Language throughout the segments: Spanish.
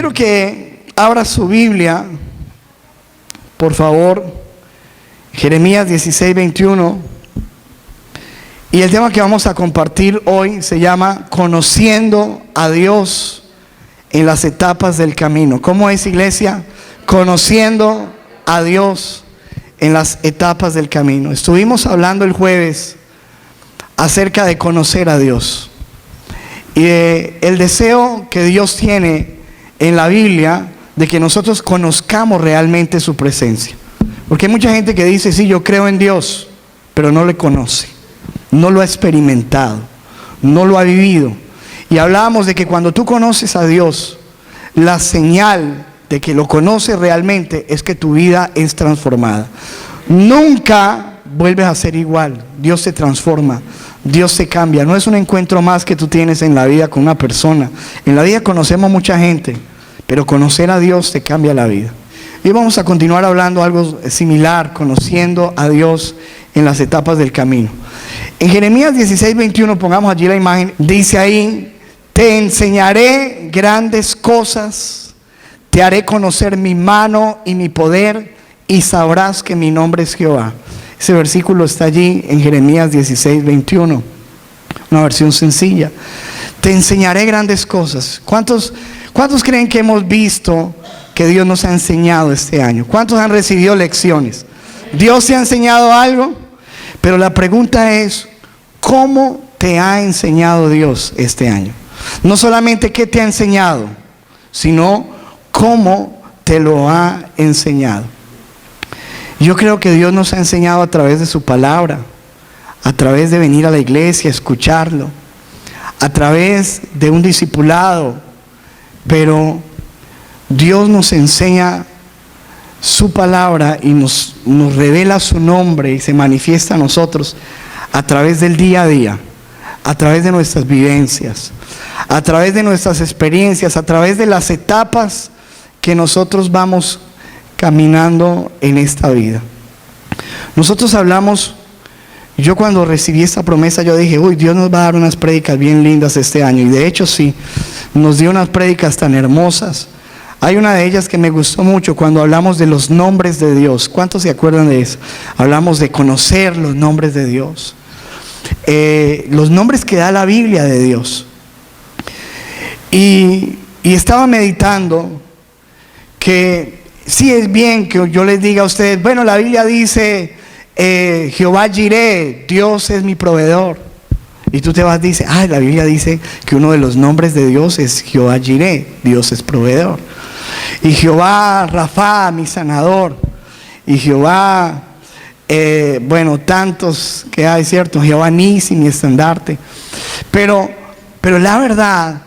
Quiero que abra su Biblia, por favor, Jeremías 16:21. Y el tema que vamos a compartir hoy se llama Conociendo a Dios en las etapas del camino. ¿Cómo es, iglesia? Conociendo a Dios en las etapas del camino. Estuvimos hablando el jueves acerca de conocer a Dios y el deseo que Dios tiene en la Biblia de que nosotros conozcamos realmente su presencia. Porque hay mucha gente que dice, sí, yo creo en Dios, pero no le conoce, no lo ha experimentado, no lo ha vivido. Y hablábamos de que cuando tú conoces a Dios, la señal de que lo conoces realmente es que tu vida es transformada. Nunca vuelves a ser igual. Dios se transforma, Dios se cambia. No es un encuentro más que tú tienes en la vida con una persona. En la vida conocemos mucha gente, pero conocer a Dios te cambia la vida. Y vamos a continuar hablando algo similar, conociendo a Dios en las etapas del camino. En Jeremías 16:21, pongamos allí la imagen, dice ahí: te enseñaré grandes cosas, te haré conocer mi mano y mi poder, y sabrás que mi nombre es Jehová. Ese versículo está allí en Jeremías 16:21, una versión sencilla. Te enseñaré grandes cosas. ¿Cuántos creen que hemos visto que Dios nos ha enseñado este año? ¿Cuántos han recibido lecciones? ¿Dios te ha enseñado algo? Pero la pregunta es, ¿cómo te ha enseñado Dios este año? No solamente qué te ha enseñado, sino cómo te lo ha enseñado. Yo creo que Dios nos ha enseñado a través de su palabra, a través de venir a la iglesia, escucharlo, a través de un discipulado, pero Dios nos enseña su palabra y nos revela su nombre y se manifiesta a nosotros a través del día a día, a través de nuestras vivencias, a través de nuestras experiencias, a través de las etapas que nosotros vamos caminando en esta vida. Nosotros hablamos, yo cuando recibí esta promesa yo dije, uy, Dios nos va a dar unas prédicas bien lindas este año, y de hecho sí, nos dio unas prédicas tan hermosas. Hay una de ellas que me gustó mucho cuando hablamos de los nombres de Dios. ¿Cuántos se acuerdan de eso? Hablamos de conocer los nombres de Dios, los nombres que da la Biblia de Dios. Y estaba meditando que sí es bien que yo les diga a ustedes, bueno, la Biblia dice Jehová Jireh, Dios es mi proveedor. Y tú te vas y dices, la Biblia dice que uno de los nombres de Dios es Jehová Jireh, Dios es proveedor. Y Jehová Rafa, mi sanador. Y Jehová, tantos que hay, ¿cierto? Jehová Nisi, mi estandarte. Pero la verdad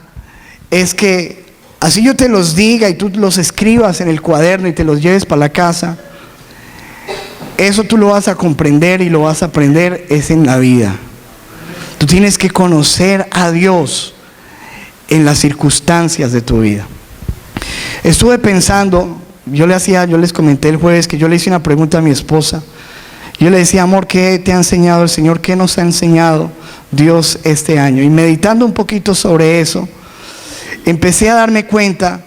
es que así yo te los diga y tú los escribas en el cuaderno y te los lleves para la casa, eso tú lo vas a comprender y lo vas a aprender es en la vida. Tú tienes que conocer a Dios en las circunstancias de tu vida. Estuve pensando, yo les comenté el jueves que yo le hice una pregunta a mi esposa. Yo le decía, amor, ¿qué te ha enseñado el Señor? ¿Qué nos ha enseñado Dios este año? Y meditando un poquito sobre eso, empecé a darme cuenta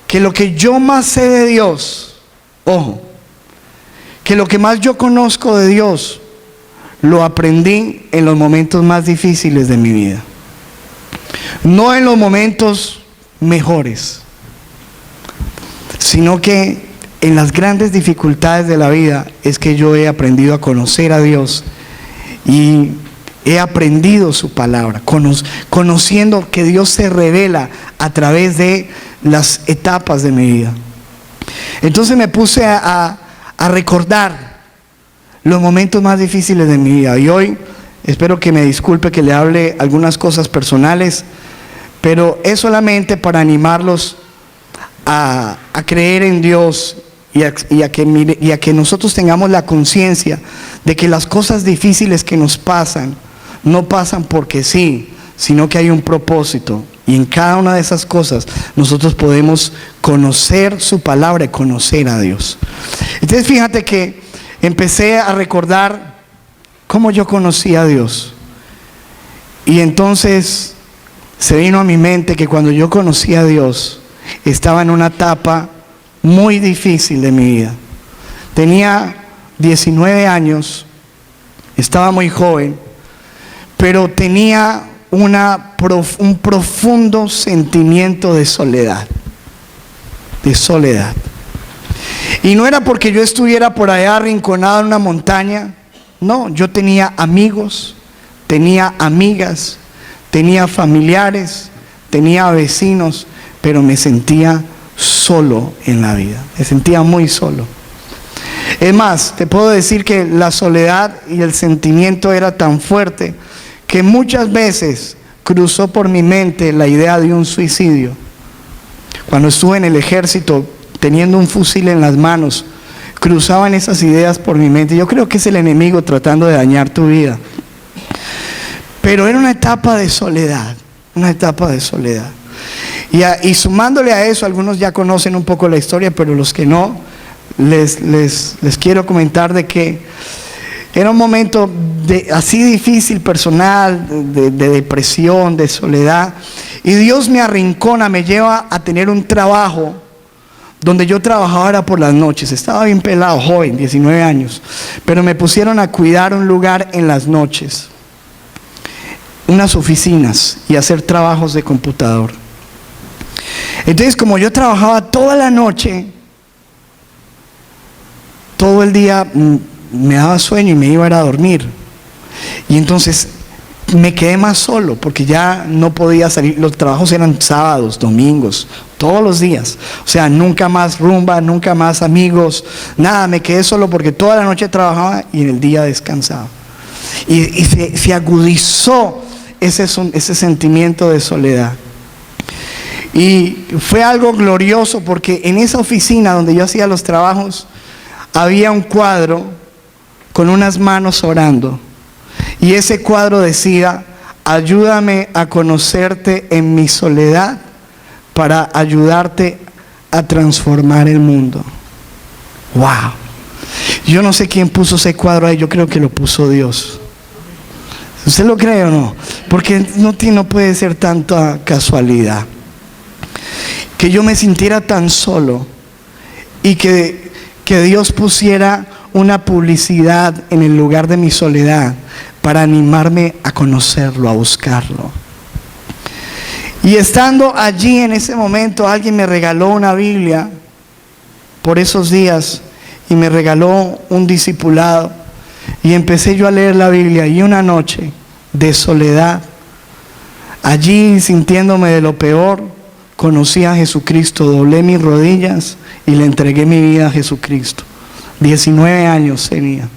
que lo que yo más sé de Dios, que lo que más yo conozco de Dios, lo aprendí en los momentos más difíciles de mi vida. No en los momentos mejores, sino que en las grandes dificultades de la vida es que yo he aprendido a conocer a Dios y he aprendido su palabra, conociendo que Dios se revela a través de las etapas de mi vida. Entonces me puse a recordar los momentos más difíciles de mi vida, y hoy espero que me disculpe que le hable algunas cosas personales, pero es solamente para animarlos a creer en Dios y a que nosotros tengamos la conciencia de que las cosas difíciles que nos pasan no pasan porque sí, sino que hay un propósito, y en cada una de esas cosas nosotros podemos conocer su palabra y conocer a Dios. Entonces fíjate que empecé a recordar cómo yo conocí a Dios, y entonces se vino a mi mente que cuando yo conocí a Dios estaba en una etapa muy difícil de mi vida. Tenía 19 años, estaba muy joven, pero tenía un profundo sentimiento de soledad. Y no era porque yo estuviera por allá arrinconado en una montaña. No, yo tenía amigos, tenía amigas, tenía familiares, tenía vecinos, pero me sentía solo en la vida. Me sentía muy solo. Es más, te puedo decir que la soledad y el sentimiento era tan fuerte que muchas veces cruzó por mi mente la idea de un suicidio. Cuando estuve en el ejército, teniendo un fusil en las manos, cruzaban esas ideas por mi mente. Yo creo que es el enemigo tratando de dañar tu vida. Pero era una etapa de soledad, Y sumándole a eso, algunos ya conocen un poco la historia, pero los que no, les quiero comentar de que era un momento así difícil, personal, de depresión, de soledad. Y Dios me arrincona, me lleva a tener un trabajo donde yo trabajaba era por las noches. Estaba bien pelado, joven, 19 años. Pero me pusieron a cuidar un lugar en las noches, unas oficinas, y hacer trabajos de computador. Entonces, como yo trabajaba toda la noche, todo el día me daba sueño y me iba a ir a dormir. Y entonces me quedé más solo porque ya no podía salir. Los trabajos eran sábados, domingos, todos los días. O sea, nunca más rumba, nunca más amigos, nada. Me quedé solo porque toda la noche trabajaba y en el día descansaba. Y se agudizó ese sentimiento de soledad. Y fue algo glorioso porque en esa oficina donde yo hacía los trabajos había un cuadro con unas manos orando. Y ese cuadro decía: ayúdame a conocerte en mi soledad para ayudarte a transformar el mundo. Wow. Yo no sé quién puso ese cuadro ahí, yo creo que lo puso Dios. ¿Usted lo cree o no? Porque no puede ser tanta casualidad. Que yo me sintiera tan solo y que Dios pusiera una publicidad en el lugar de mi soledad para animarme a conocerlo, a buscarlo. Y estando allí en ese momento, alguien me regaló una Biblia por esos días y me regaló un discipulado y empecé yo a leer la Biblia. Y una noche de soledad, allí sintiéndome de lo peor, conocí a Jesucristo, doblé mis rodillas y le entregué mi vida a Jesucristo. 19 años tenía,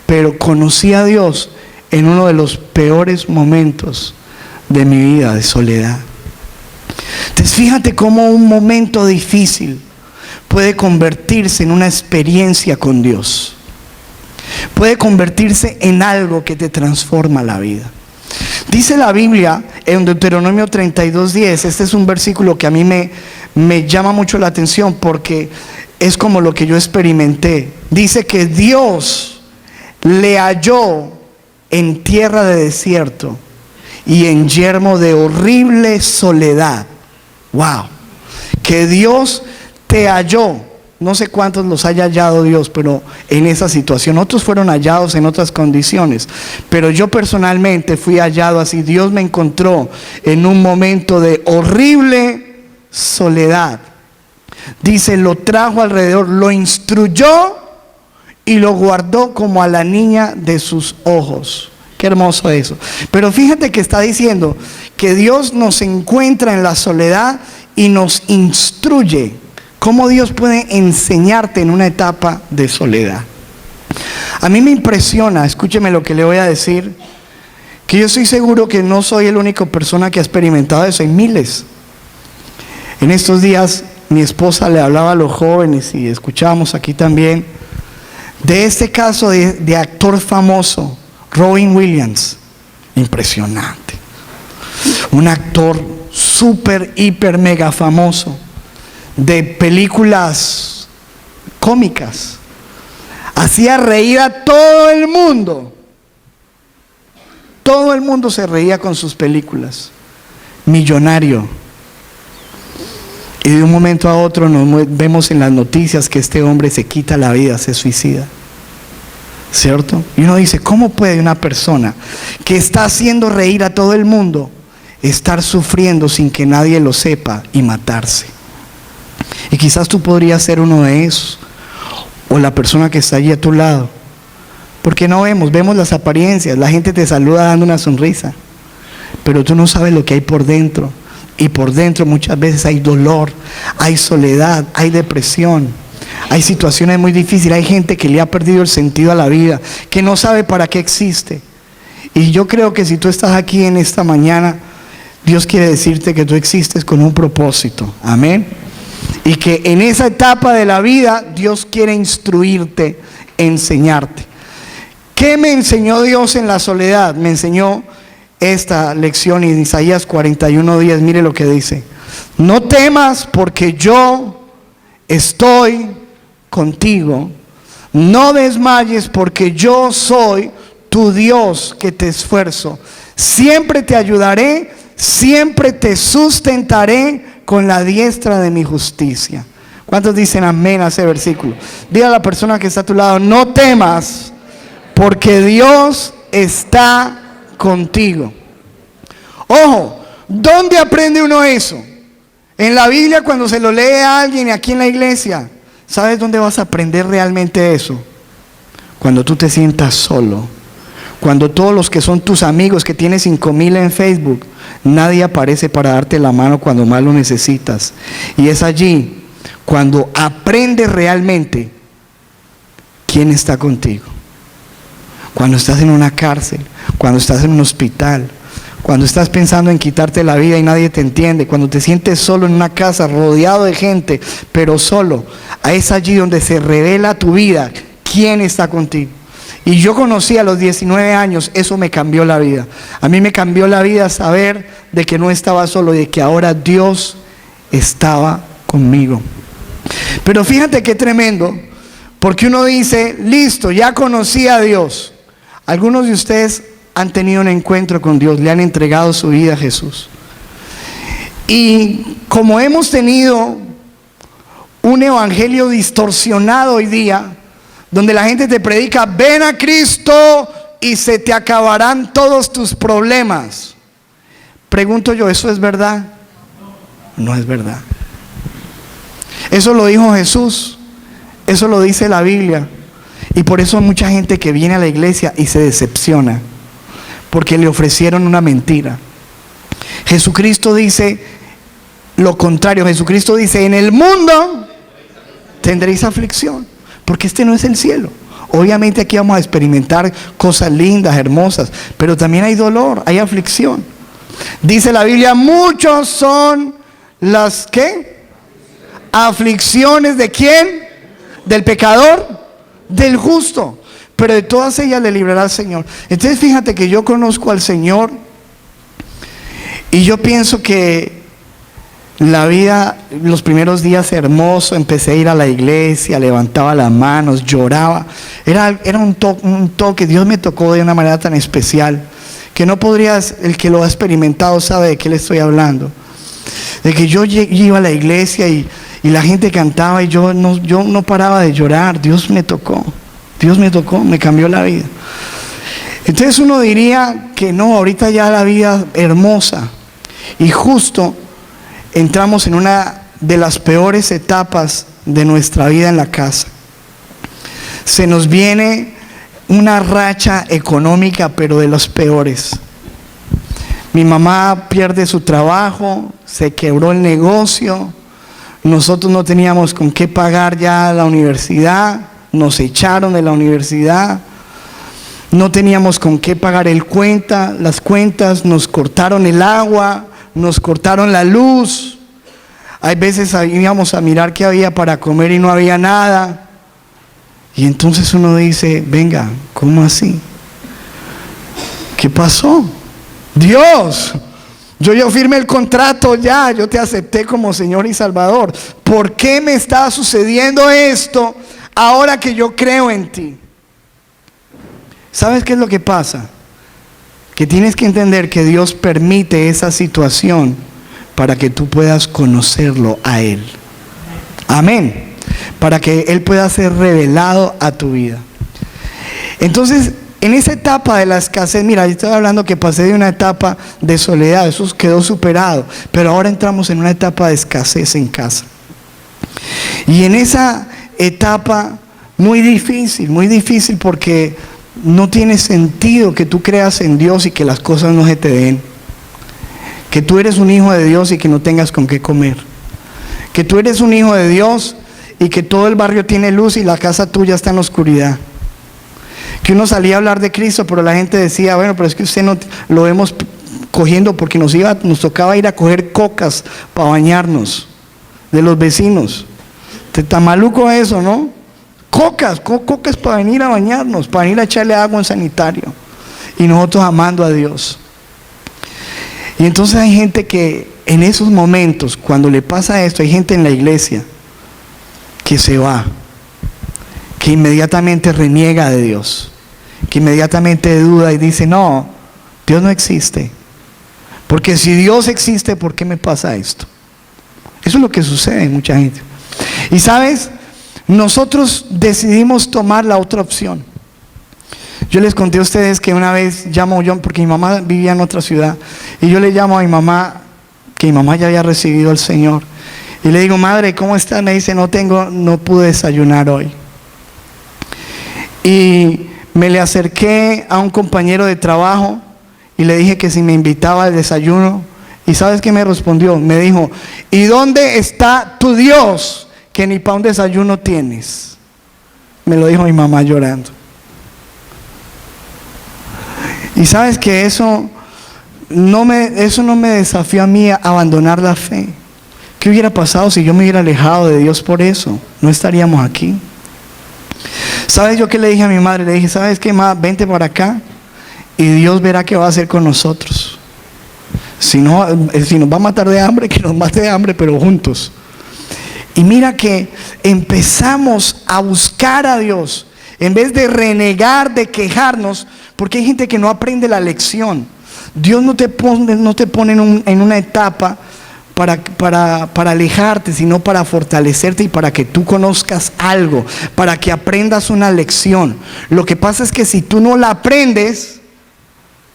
pero conocí a Dios en uno de los peores momentos de mi vida de soledad. Entonces fíjate cómo un momento difícil puede convertirse en una experiencia con Dios. Puede convertirse en algo que te transforma la vida. Dice la Biblia en Deuteronomio 32:10, este es un versículo que a mí me llama mucho la atención porque es como lo que yo experimenté. Dice que Dios le halló en tierra de desierto y en yermo de horrible soledad. Wow. Que Dios te halló. No sé cuántos los haya hallado Dios, pero en esa situación. Otros fueron hallados en otras condiciones, pero yo personalmente fui hallado así. Dios me encontró en un momento de horrible soledad. Dice, lo trajo alrededor, lo instruyó y lo guardó como a la niña de sus ojos. Qué hermoso eso. Pero fíjate que está diciendo que Dios nos encuentra en la soledad y nos instruye. ¿Cómo Dios puede enseñarte en una etapa de soledad? A mí me impresiona, escúcheme lo que le voy a decir, que yo estoy seguro que no soy el único persona que ha experimentado eso, hay miles. En estos días mi esposa le hablaba a los jóvenes y escuchábamos aquí también de este caso de actor famoso, Robin Williams. Impresionante. Un actor súper, hiper, mega famoso de películas cómicas. Hacía reír a todo el mundo. Todo el mundo se reía con sus películas. Millonario. Y de un momento a otro vemos en las noticias que este hombre se quita la vida, se suicida. ¿Cierto? Y uno dice, ¿cómo puede una persona que está haciendo reír a todo el mundo estar sufriendo sin que nadie lo sepa y matarse? Y quizás tú podrías ser uno de esos, o la persona que está allí a tu lado. Porque no vemos las apariencias, la gente te saluda dando una sonrisa, pero tú no sabes lo que hay por dentro. Y por dentro muchas veces hay dolor, hay soledad, hay depresión, hay situaciones muy difíciles, hay gente que le ha perdido el sentido a la vida, que no sabe para qué existe. Y yo creo que si tú estás aquí en esta mañana, Dios quiere decirte que tú existes con un propósito, amén. Y que en esa etapa de la vida Dios quiere instruirte, enseñarte. ¿Qué me enseñó Dios en la soledad? Me enseñó esta lección en Isaías 41:10. Mire lo que dice: no temas, porque yo estoy contigo. No desmayes, porque yo soy tu Dios que te esfuerzo. Siempre te ayudaré, siempre te sustentaré con la diestra de mi justicia. ¿Cuántos dicen amén a ese versículo? Dile a la persona que está a tu lado: no temas, porque Dios está contigo. Ojo, ¿dónde aprende uno eso? En la Biblia, cuando se lo lee a alguien, aquí en la iglesia. ¿Sabes dónde vas a aprender realmente eso? Cuando tú te sientas solo. Cuando todos los que son tus amigos, que tienes 5,000 en Facebook, nadie aparece para darte la mano cuando más lo necesitas. Y es allí cuando aprendes realmente quién está contigo. Cuando estás en una cárcel, cuando estás en un hospital, cuando estás pensando en quitarte la vida y nadie te entiende, cuando te sientes solo en una casa rodeado de gente, pero solo, es allí donde se revela tu vida, quién está contigo. Y yo conocí a los 19 años, eso me cambió la vida. A mí me cambió la vida saber de que no estaba solo y de que ahora Dios estaba conmigo. Pero fíjate qué tremendo, porque uno dice, listo, ya conocí a Dios. Algunos de ustedes han tenido un encuentro con Dios, le han entregado su vida a Jesús. Y como hemos tenido un evangelio distorsionado hoy día, donde la gente te predica, ven a Cristo y se te acabarán todos tus problemas. Pregunto yo, ¿eso es verdad? No es verdad. Eso lo dijo Jesús, eso lo dice la Biblia. Y por eso hay mucha gente que viene a la iglesia y se decepciona, porque le ofrecieron una mentira. Jesucristo dice lo contrario. Jesucristo dice, en el mundo tendréis aflicción, porque este no es el cielo. Obviamente aquí vamos a experimentar cosas lindas, hermosas, pero también hay dolor, hay aflicción. Dice la Biblia, muchos son las ¿qué? Aflicciones ¿de quién? Del pecador, del justo, pero de todas ellas le librará el Señor. Entonces fíjate que yo conozco al Señor y yo pienso que la vida, los primeros días hermoso, empecé a ir a la iglesia, levantaba las manos, lloraba. Era un toque, Dios me tocó de una manera tan especial que no podrías, el que lo ha experimentado sabe de qué le estoy hablando. De que yo iba a la iglesia y la gente cantaba y yo no paraba de llorar. Dios me tocó, me cambió la vida. Entonces uno diría que no, ahorita ya la vida hermosa. Y justo entramos en una de las peores etapas de nuestra vida en la casa. Se nos viene una racha económica, pero de los peores. Mi mamá pierde su trabajo, se quebró el negocio, nosotros no teníamos con qué pagar ya la universidad, nos echaron de la universidad, no teníamos con qué pagar las cuentas, nos cortaron el agua, nos cortaron la luz. Hay veces íbamos a mirar qué había para comer y no había nada. Y entonces uno dice, venga, ¿cómo así? ¿Qué pasó? Dios, yo firmé el contrato ya, yo te acepté como Señor y Salvador. ¿Por qué me está sucediendo esto ahora que yo creo en ti? ¿Sabes qué es lo que pasa? Que tienes que entender que Dios permite esa situación para que tú puedas conocerlo a Él. Amén. Para que Él pueda ser revelado a tu vida. Entonces, en esa etapa de la escasez, mira, yo estoy hablando que pasé de una etapa de soledad, eso quedó superado, pero ahora entramos en una etapa de escasez en casa. Y en esa etapa muy difícil porque no tiene sentido que tú creas en Dios y que las cosas no se te den. Que tú eres un hijo de Dios y que no tengas con qué comer. Que tú eres un hijo de Dios y que todo el barrio tiene luz y la casa tuya está en la oscuridad. Que uno salía a hablar de Cristo, pero la gente decía, bueno, pero es que usted no lo vemos cogiendo porque nos tocaba ir a coger cocas para bañarnos de los vecinos. Está maluco eso, ¿no? Cocas para venir a bañarnos, para venir a echarle agua en sanitario. Y nosotros amando a Dios. Y entonces hay gente que en esos momentos, cuando le pasa esto, hay gente en la iglesia que se va, que inmediatamente reniega de Dios, que inmediatamente duda y dice, no, Dios no existe. Porque si Dios existe, ¿por qué me pasa esto? Eso es lo que sucede en mucha gente. Y sabes, nosotros decidimos tomar la otra opción. Yo les conté a ustedes que una vez llamo yo, porque mi mamá vivía en otra ciudad, y yo le llamo a mi mamá, que mi mamá ya había recibido al Señor, y le digo, madre, ¿cómo estás? Me dice, no pude desayunar hoy. Y me le acerqué a un compañero de trabajo y le dije que si me invitaba al desayuno, y ¿sabes qué me respondió? Me dijo, ¿y dónde está tu Dios que ni para un desayuno tienes? Me lo dijo mi mamá llorando. Y sabes que eso no me desafió a mí a abandonar la fe. ¿Qué hubiera pasado si yo me hubiera alejado de Dios por eso? No estaríamos aquí. ¿Sabes yo qué le dije a mi madre? Le dije, ¿sabes qué, ma? Vente para acá y Dios verá qué va a hacer con nosotros. Si nos va a matar de hambre, que nos mate de hambre, pero juntos. Y mira que empezamos a buscar a Dios en vez de renegar, de quejarnos, porque hay gente que no aprende la lección. Dios no te pone en una etapa para alejarte, sino para fortalecerte y para que tú conozcas algo, para que aprendas una lección. Lo que pasa es que si tú no la aprendes,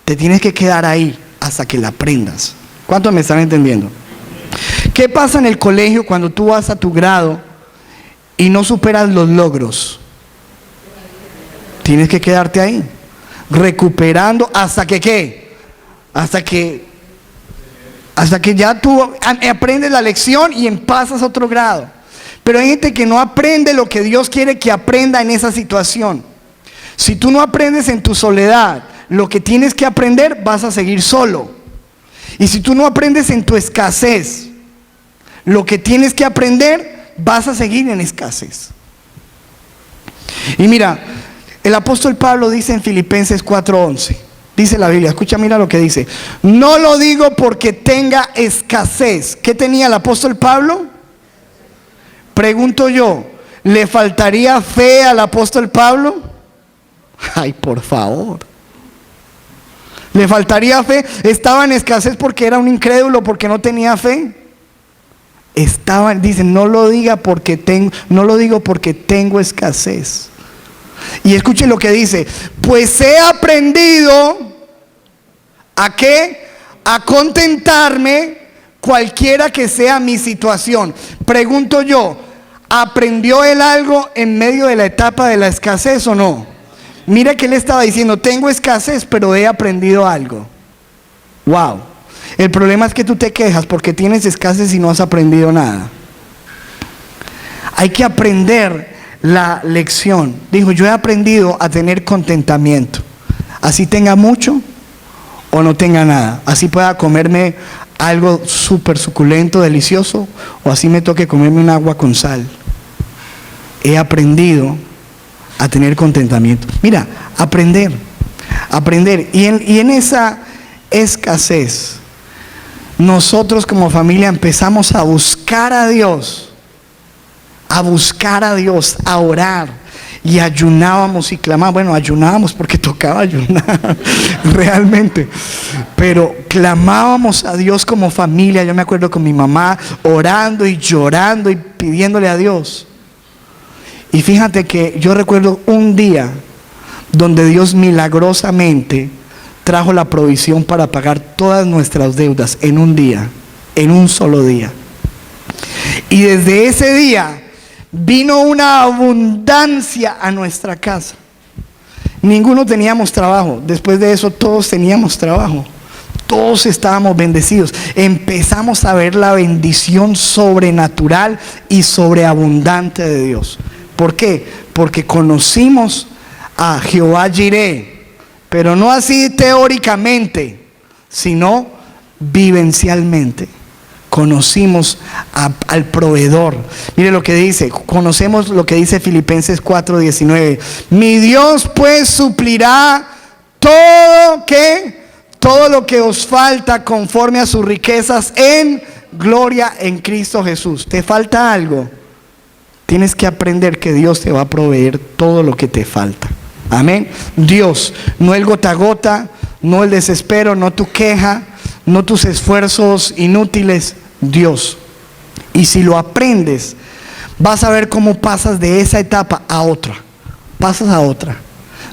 te tienes que quedar ahí hasta que la aprendas. ¿Cuántos me están entendiendo? ¿Qué pasa en el colegio cuando tú vas a tu grado y no superas los logros? Tienes que quedarte ahí, recuperando hasta que ¿qué? Hasta que ya tú aprendes la lección y pasas a otro grado. Pero hay gente que no aprende lo que Dios quiere que aprenda en esa situación. Si tú no aprendes en tu soledad lo que tienes que aprender, vas a seguir solo. Y si tú no aprendes en tu escasez lo que tienes que aprender, vas a seguir en escasez. Y mira, el apóstol Pablo dice en Filipenses 4:11, dice la Biblia, escucha, mira lo que dice: no lo digo porque tenga escasez. ¿Qué tenía el apóstol Pablo? Pregunto yo, ¿le faltaría fe al apóstol Pablo? Ay, por favor. ¿Le faltaría fe? ¿Estaba en escasez porque era un incrédulo, porque no tenía fe? Dice, no lo digo porque tengo escasez. Y escuchen lo que dice: pues he aprendido ¿a qué? A contentarme cualquiera que sea mi situación. Pregunto yo, ¿aprendió él algo en medio de la etapa de la escasez o no? Mira que él estaba diciendo, tengo escasez, pero he aprendido algo. Wow. El problema es que tú te quejas porque tienes escasez y no has aprendido nada. Hay que aprender la lección. Dijo, yo he aprendido a tener contentamiento. Así tenga mucho o no tenga nada. Así pueda comerme algo súper suculento, delicioso, o así me toque comerme un agua con sal. He aprendido a tener contentamiento. Mira, aprender. Y en esa escasez, nosotros como familia empezamos a buscar a Dios, a orar. y ayunábamos y clamábamos. Bueno, ayunábamos porque tocaba ayunar, realmente. Pero clamábamos a Dios como familia. Yo me acuerdo con mi mamá orando y llorando y pidiéndole a Dios. Y fíjate que yo recuerdo un día donde Dios milagrosamente trajo la provisión para pagar todas nuestras deudas en un día, en un solo día. Y desde ese día vino una abundancia a nuestra casa. Ninguno teníamos trabajo. Después de eso todos teníamos trabajo. Todos estábamos bendecidos. Empezamos a ver la bendición sobrenatural y sobreabundante de Dios. ¿Por qué? Porque conocimos a Jehová Jireh, pero no así teóricamente, sino vivencialmente. Conocimos al proveedor. Mire lo que dice, conocemos lo que dice Filipenses 4:19. Mi Dios pues suplirá todo lo que os falta conforme a sus riquezas en gloria en Cristo Jesús. ¿Te falta algo? Tienes que aprender que Dios te va a proveer todo lo que te falta. Amén. Dios, no el gota a gota, no el desespero, no tu queja, no tus esfuerzos inútiles. Dios. Y si lo aprendes, vas a ver cómo pasas de esa etapa a otra. Pasas a otra.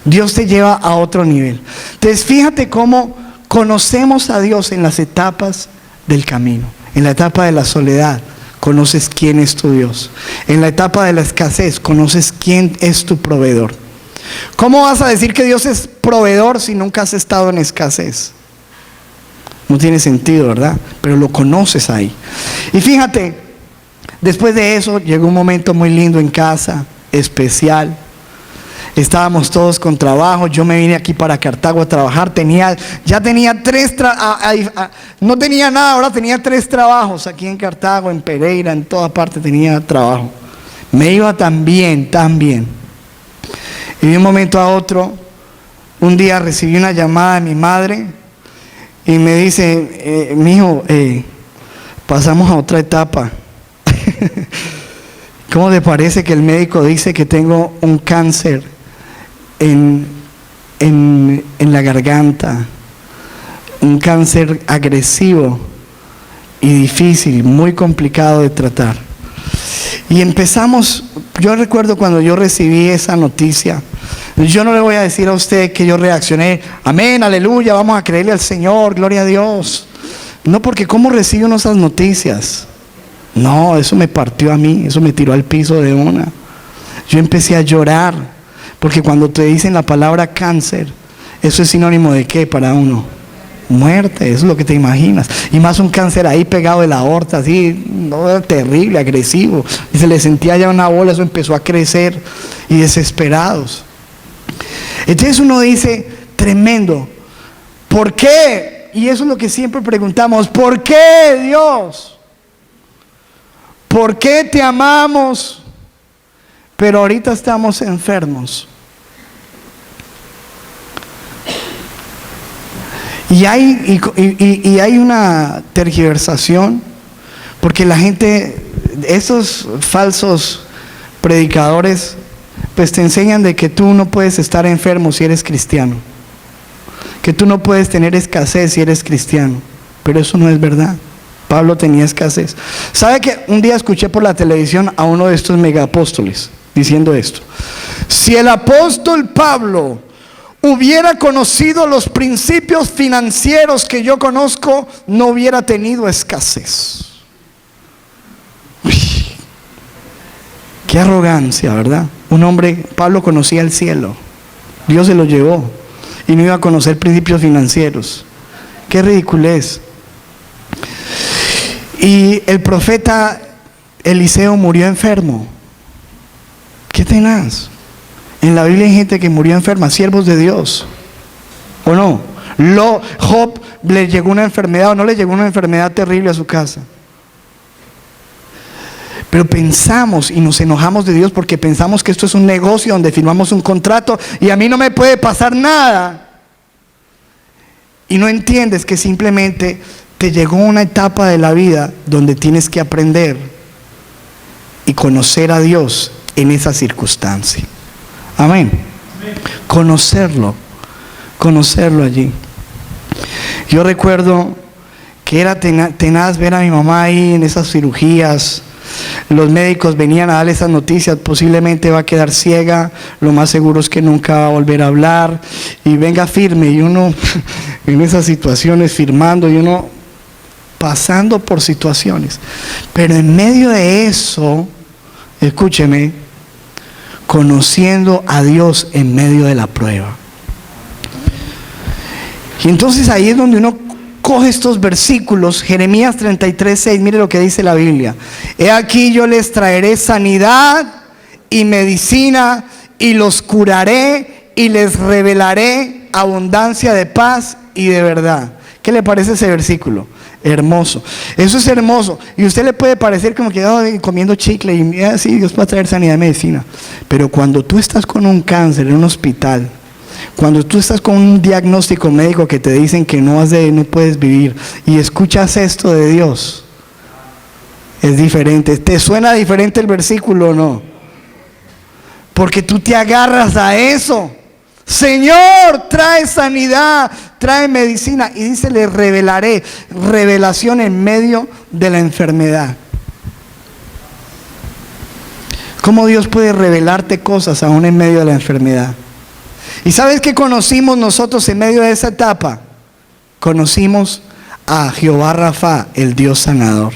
Dios te lleva a otro nivel. Entonces fíjate cómo conocemos a Dios en las etapas del camino. En la etapa de la soledad, conoces quién es tu Dios. En la etapa de la escasez, conoces quién es tu proveedor. ¿Cómo vas a decir que Dios es proveedor si nunca has estado en escasez? No tiene sentido, ¿verdad? Pero lo conoces ahí. Y fíjate, después de eso llegó un momento muy lindo en casa, especial. Estábamos todos con trabajo. Yo me vine aquí para Cartago a trabajar. Ya tenía no tenía nada, ahora tenía 3 trabajos aquí en Cartago, en Pereira, en toda parte tenía trabajo. Me iba tan bien. Y de un momento a otro, un día recibí una llamada de mi madre. Y me dice, mijo, pasamos a otra etapa. ¿Cómo te parece que el médico dice que tengo un cáncer en la garganta? Un cáncer agresivo y difícil, muy complicado de tratar. Y empezamos, yo recuerdo cuando yo recibí esa noticia, yo no le voy a decir a usted que yo reaccioné, amén, aleluya, vamos a creerle al Señor, gloria a Dios. No, porque ¿cómo recibe uno esas noticias? No, eso me partió a mí, eso me tiró al piso de una. Yo empecé a llorar, porque cuando te dicen la palabra cáncer, eso es sinónimo de ¿qué para uno? Muerte, eso es lo que te imaginas. Y más un cáncer ahí pegado de la aorta, así, no, terrible, agresivo. Y se le sentía ya una bola, eso empezó a crecer y desesperados. Entonces uno dice, tremendo, ¿por qué? Y eso es lo que siempre preguntamos, ¿por qué, Dios? ¿Por qué te amamos? Pero ahorita estamos enfermos. Y hay una tergiversación, porque la gente, esos falsos predicadores, pues te enseñan de que tú no puedes estar enfermo si eres cristiano, que tú no puedes tener escasez si eres cristiano, pero eso no es verdad. Pablo tenía escasez. ¿Sabe que un día escuché por la televisión a uno de estos megaapóstoles diciendo esto? Si el apóstol Pablo hubiera conocido los principios financieros que yo conozco, no hubiera tenido escasez. Uy, qué arrogancia, ¿verdad? Un hombre, Pablo conocía el cielo, Dios se lo llevó y no iba a conocer principios financieros. Qué ridiculez. Y el profeta Eliseo murió enfermo. Qué tenaz. En la Biblia hay gente que murió enferma, siervos de Dios, ¿o no? Job le llegó una enfermedad, o no le llegó una enfermedad terrible a su casa. Pero pensamos y nos enojamos de Dios porque pensamos que esto es un negocio donde firmamos un contrato y a mí no me puede pasar nada. Y no entiendes que simplemente te llegó una etapa de la vida donde tienes que aprender y conocer a Dios en esa circunstancia. Amén. Conocerlo allí. Yo recuerdo que era tenaz ver a mi mamá ahí en esas cirugías. Los médicos venían a darle esas noticias: posiblemente va a quedar ciega, lo más seguro es que nunca va a volver a hablar, y venga firme, y uno en esas situaciones firmando, y uno pasando por situaciones. Pero en medio de eso, escúcheme, conociendo a Dios en medio de la prueba. Y entonces ahí es donde uno coge estos versículos. Jeremías 33:6, mire lo que dice la Biblia: he aquí yo les traeré sanidad y medicina, y los curaré, y les revelaré abundancia de paz y de verdad. ¿Qué le parece ese versículo? Hermoso. Eso es hermoso. Y a usted le puede parecer como que comiendo chicle y así Dios va a traer sanidad y medicina. Pero cuando tú estás con un cáncer en un hospital, cuando tú estás con un diagnóstico médico que te dicen que no puedes vivir, y escuchas esto de Dios, es diferente. ¿Te suena diferente el versículo o no? Porque tú te agarras a eso. Señor, trae sanidad, trae medicina. Y dice: le revelaré. Revelación en medio de la enfermedad. ¿Cómo Dios puede revelarte cosas aún en medio de la enfermedad? ¿Y sabes qué conocimos nosotros en medio de esa etapa? Conocimos a Jehová Rafa, el Dios sanador.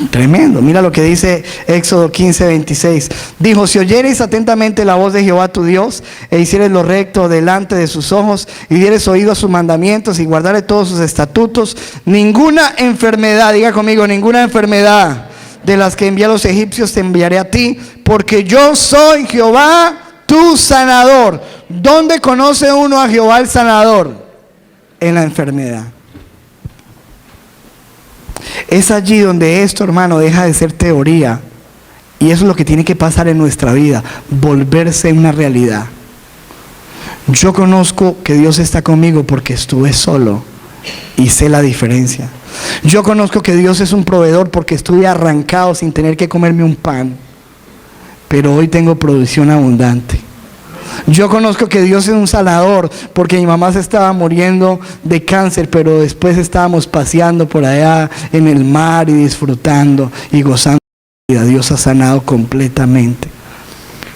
Tremendo. Mira lo que dice Éxodo 15:26. Dijo: si oyereis atentamente la voz de Jehová tu Dios, e hiciereis lo recto delante de sus ojos, y diereis oído a sus mandamientos, y guardareis todos sus estatutos, ninguna enfermedad, diga conmigo, ninguna enfermedad de las que envié a los egipcios te enviaré a ti, porque yo soy Jehová tu sanador. ¿Dónde conoce uno a Jehová el sanador? En la enfermedad. Es allí donde esto, hermano, deja de ser teoría, y eso es lo que tiene que pasar en nuestra vida, volverse una realidad. Yo conozco que Dios está conmigo porque estuve solo y sé la diferencia. Yo conozco que Dios es un proveedor porque estuve arrancado sin tener que comerme un pan, pero hoy tengo provisión abundante. Yo conozco que Dios es un sanador porque mi mamá se estaba muriendo de cáncer, pero después estábamos paseando por allá en el mar y disfrutando y gozando de la vida. Dios ha sanado completamente.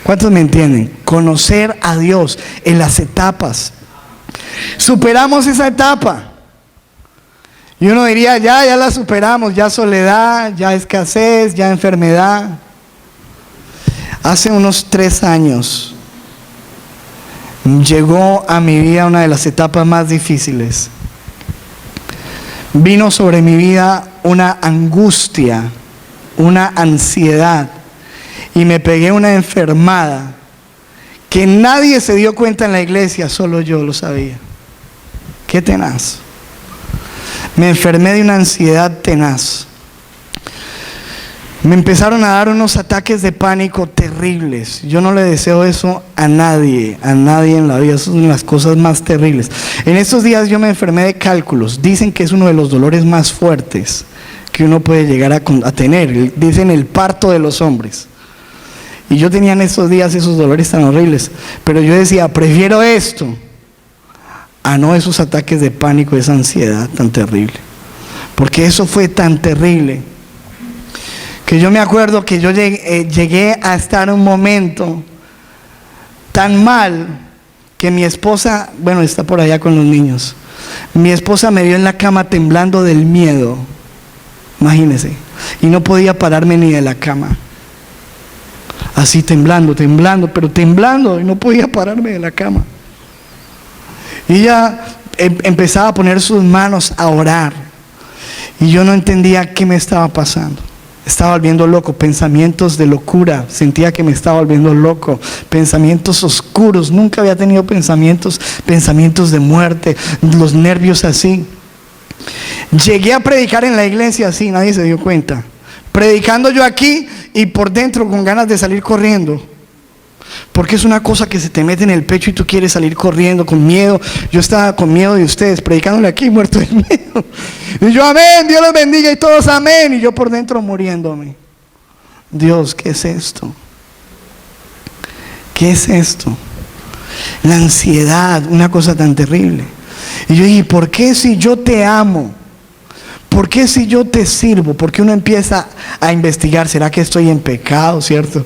¿Cuántos me entienden? Conocer a Dios en las etapas. Superamos esa etapa. Y uno diría: ya la superamos, ya soledad, ya escasez, ya enfermedad. Hace unos 3 años llegó a mi vida una de las etapas más difíciles. Vino sobre mi vida una angustia, una ansiedad, y me pegué una enfermada que nadie se dio cuenta en la iglesia, solo yo lo sabía. Qué tenaz. Me enfermé de una ansiedad tenaz. Me empezaron a dar unos ataques de pánico terribles. Yo no le deseo eso a nadie en la vida. Esas son las cosas más terribles. En estos días yo me enfermé de cálculos. Dicen que es uno de los dolores más fuertes que uno puede llegar a tener. Dicen el parto de los hombres. Y yo tenía en estos días esos dolores tan horribles. Pero yo decía: prefiero esto a no esos ataques de pánico, esa ansiedad tan terrible. Porque eso fue tan terrible que yo me acuerdo que yo llegué a estar un momento tan mal que mi esposa, bueno, está por allá con los niños, mi esposa me vio en la cama temblando del miedo, imagínense, y no podía pararme ni de la cama, así temblando, pero temblando, y no podía pararme de la cama. Y ella empezaba a poner sus manos a orar, y yo no entendía qué me estaba pasando. Estaba volviendo loco, pensamientos de locura, sentía que me estaba volviendo loco, pensamientos oscuros, nunca había tenido pensamientos de muerte, los nervios así. Llegué a predicar en la iglesia así, nadie se dio cuenta, predicando yo aquí y por dentro con ganas de salir corriendo, porque es una cosa que se te mete en el pecho y tú quieres salir corriendo con miedo. Yo estaba con miedo de ustedes, predicándole aquí muerto de miedo, y yo: amén, Dios los bendiga, y todos amén, y yo por dentro muriéndome. Dios, ¿qué es esto? ¿qué es esto? La ansiedad, una cosa tan terrible. Y yo dije, ¿por qué si yo te amo? ¿Por qué si yo te sirvo? Porque uno empieza a investigar, ¿será que estoy en pecado, cierto?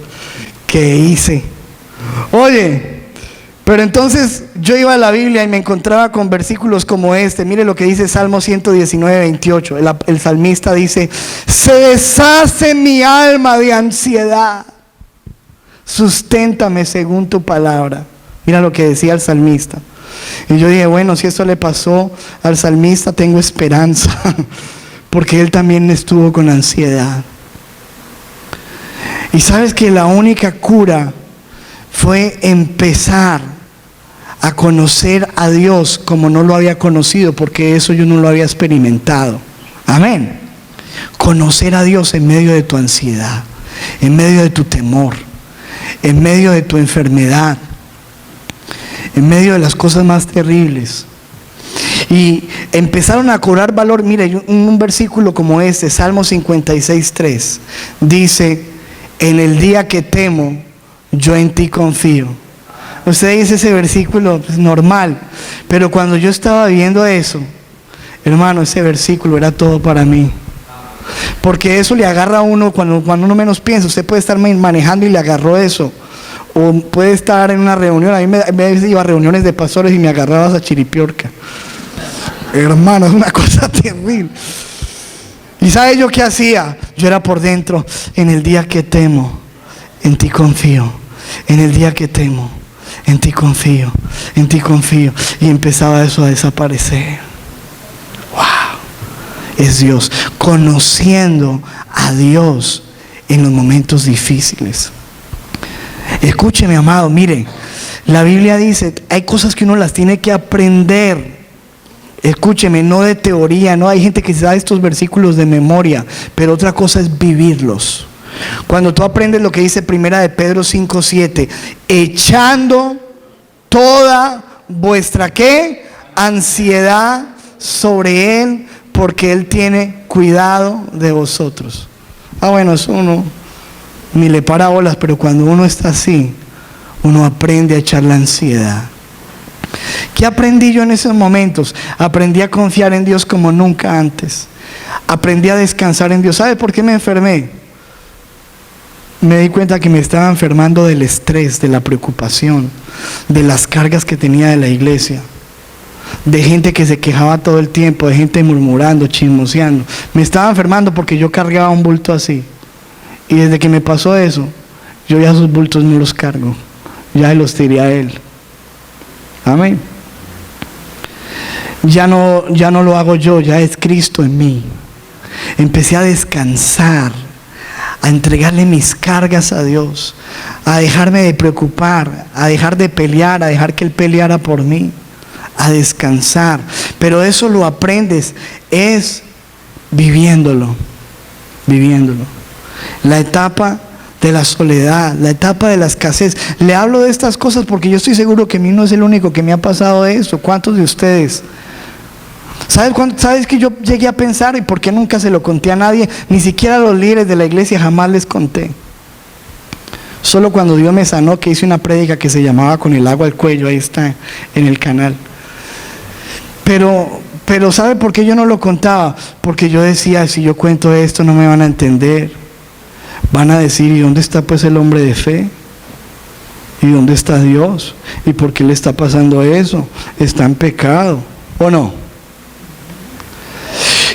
¿Qué hice? Oye, pero entonces yo iba a la Biblia y me encontraba con versículos como este. Mire lo que dice Salmo 119, 28. El salmista dice, se deshace mi alma de ansiedad, susténtame según tu palabra. Mira lo que decía el salmista. Y yo dije, bueno, si esto le pasó al salmista, tengo esperanza, porque él también estuvo con ansiedad. Y sabes que la única cura fue empezar a conocer a Dios como no lo había conocido, porque eso yo no lo había experimentado. Amén. Conocer a Dios en medio de tu ansiedad, en medio de tu temor, en medio de tu enfermedad, en medio de las cosas más terribles. Y empezaron a cobrar valor. Mire, un versículo como este, Salmo 56:3, dice, en el día que temo, yo en ti confío. Usted dice ese versículo, pues, normal, pero cuando yo estaba viendo eso, hermano, ese versículo era todo para mí. Porque eso le agarra a uno cuando uno menos piensa. Usted puede estar manejando y le agarró eso. O puede estar en una reunión. A mí me iba a reuniones de pastores y me agarraba esa chiripiorca. Hermano, es una cosa terrible. ¿Y sabe yo qué hacía? Yo era por dentro, en el día que temo, en ti confío. En el día que temo, en ti confío. En ti confío. Y empezaba eso a desaparecer. Wow. Es Dios. Conociendo a Dios en los momentos difíciles. Escúcheme, amado, mire, la Biblia dice, hay cosas que uno las tiene que aprender. Escúcheme, no de teoría, no hay gente que se da estos versículos de memoria, pero otra cosa es vivirlos. Cuando tú aprendes lo que dice Primera de Pedro 5:7, echando toda vuestra ¿qué? Ansiedad sobre Él, porque Él tiene cuidado de vosotros. Bueno, eso uno ni le para bolas, pero cuando uno está así, uno aprende a echar la ansiedad. ¿Qué aprendí yo en esos momentos? Aprendí a confiar en Dios como nunca antes. Aprendí a descansar en Dios. ¿Sabe por qué me enfermé? Me di cuenta que me estaba enfermando del estrés, de la preocupación, de las cargas que tenía de la iglesia, de gente que se quejaba todo el tiempo, de gente murmurando, chismoseando. Me estaba enfermando porque yo cargaba un bulto así. Y desde que me pasó eso, yo ya esos bultos no los cargo, ya los tiré a Él. Amén. Ya no lo hago yo, ya es Cristo en mí. Empecé a descansar, a entregarle mis cargas a Dios, a dejarme de preocupar, a dejar de pelear, a dejar que Él peleara por mí, a descansar. Pero eso lo aprendes es viviéndolo. La etapa de la soledad, la etapa de la escasez. Le hablo de estas cosas porque yo estoy seguro que a mí no es el único que me ha pasado eso. ¿Cuántos de ustedes? ¿Sabes que yo llegué a pensar y por qué nunca se lo conté a nadie? Ni siquiera a los líderes de la iglesia jamás les conté. Solo cuando Dios me sanó, que hice una prédica que se llamaba Con el agua al cuello, ahí está en el canal. Pero ¿sabe por qué yo no lo contaba? Porque yo decía, si yo cuento esto no me van a entender. Van a decir, ¿y dónde está pues el hombre de fe? ¿Y dónde está Dios? ¿Y por qué le está pasando eso? Está en pecado, ¿o no?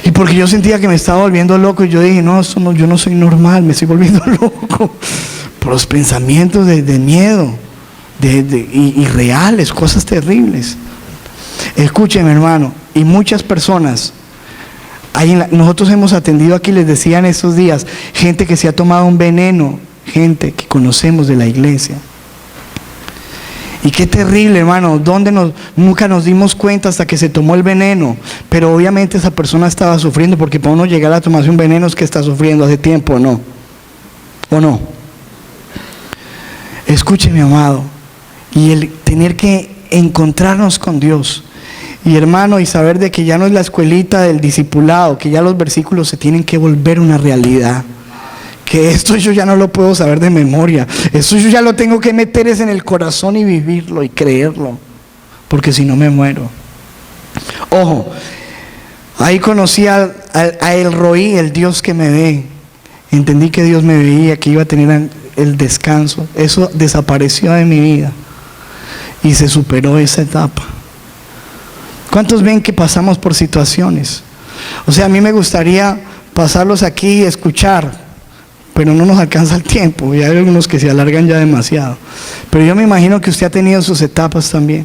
Y porque yo sentía que me estaba volviendo loco y yo dije, no, yo no soy normal, me estoy volviendo loco por los pensamientos de miedo, irreales, cosas terribles. Escúcheme, hermano, y muchas personas, nosotros hemos atendido aquí, les decía en estos días, gente que se ha tomado un veneno, gente que conocemos de la iglesia. Y qué terrible, hermano, nunca nos dimos cuenta hasta que se tomó el veneno, pero obviamente esa persona estaba sufriendo, porque para uno llegar a tomarse un veneno es que está sufriendo hace tiempo, ¿o no? ¿O no? Escúcheme, amado, y el tener que encontrarnos con Dios, y hermano, y saber de que ya no es la escuelita del discipulado, que ya los versículos se tienen que volver una realidad, que esto yo ya no lo puedo saber de memoria, esto yo ya lo tengo que meter es en el corazón y vivirlo y creerlo, porque si no me muero. Ojo, ahí conocí a El Roí, el Dios que me ve. Entendí que Dios me veía, que iba a tener el descanso. Eso desapareció de mi vida y se superó esa etapa. ¿Cuántos ven que pasamos por situaciones? O sea, a mí me gustaría pasarlos aquí y escuchar, pero no nos alcanza el tiempo, y hay algunos que se alargan ya demasiado. Pero yo me imagino que usted ha tenido sus etapas también.